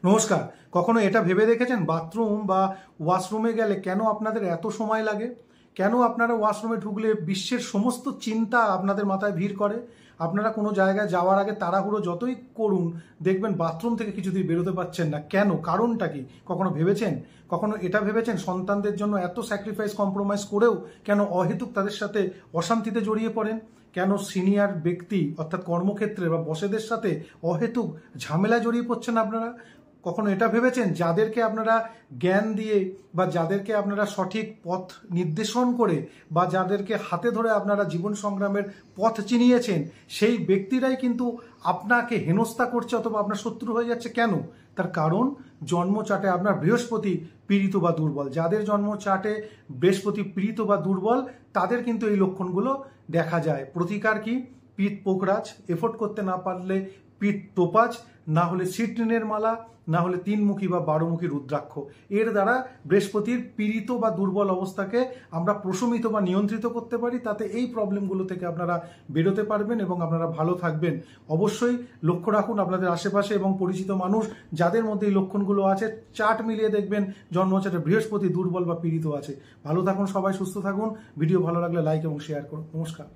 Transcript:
নমস্কার। কখনো এটা ভেবে দেখেছেন বাথরুম বা ওয়াশরুমে গেলে কেন আপনাদের এত সময় লাগে? কেন আপনারা ওয়াশরুমে ঢুকলে বিশ্বের সমস্ত চিন্তা আপনাদের মাথায় ভিড় করে? আপনারা কোনো জায়গায় যাওয়ার আগে তাড়াহুড়ো যতই করুন, দেখবেন বাথরুম থেকে কিছুতেই বেরোতে পারছেন না। কেন? কারণটা কি? কখনো ভেবেছেন? কখনো এটা ভেবেছেন সন্তানদের জন্য এত স্যাক্রিফাইস কম্প্রোমাইজ করেও কেন অহেতুক তাদের সাথে অশান্তিতে জড়িয়ে পড়েন? কেন সিনিয়র ব্যক্তি অর্থাৎ কর্মক্ষেত্রে বা বসেদের সাথে অহেতুক ঝামেলায় জড়িয়ে পড়ছেন আপনারা? কখনো এটা ভেবেছেন যাদেরকে আপনারা জ্ঞান দিয়ে বা যাদেরকে আপনারা সঠিক পথ নির্দেশন করে বা যাদেরকে হাতে ধরে আপনারা জীবন সংগ্রামের পথ চিনিয়েছেন, সেই ব্যক্তিরাই কিন্তু আপনাকে হেনস্থা করছে অথবা আপনার শত্রু হয়ে যাচ্ছে? কেন? তার কারণ জন্মচাটে আপনার বৃহস্পতি পীড়িত বা দুর্বল। যাদের জন্মচাটে বৃহস্পতি পীড়িত বা দুর্বল তাদের কিন্তু এই লক্ষণগুলো দেখা যায়। প্রতিকার কি? পিঠ পোকরাজ, এফোর্ট করতে না পারলে পিঠ টোপাজ, না হলে সিট্রিনের মালা, না হলে তিনমুখী বা বারোমুখী রুদ্রাক্ষ। এর দ্বারা বৃহস্পতির পীড়িত বা দুর্বল অবস্থাকে আমরা প্রশমিত বা নিয়ন্ত্রিত করতে পারি। তাতে এই প্রবলেমগুলো থেকে আপনারা বেরোতে পারবেন এবং আপনারা ভালো থাকবেন। অবশ্যই লক্ষ্য রাখুন আপনাদের আশেপাশে এবং পরিচিত মানুষ যাদের মধ্যে এই লক্ষণগুলো আছে, চার্ট মিলিয়ে দেখবেন জন্মচাটে বৃহস্পতি দুর্বল বা পীড়িত আছে। ভালো থাকুন সবাই, সুস্থ থাকুন। ভিডিও ভালো লাগলে লাইক এবং শেয়ার করুন। নমস্কার।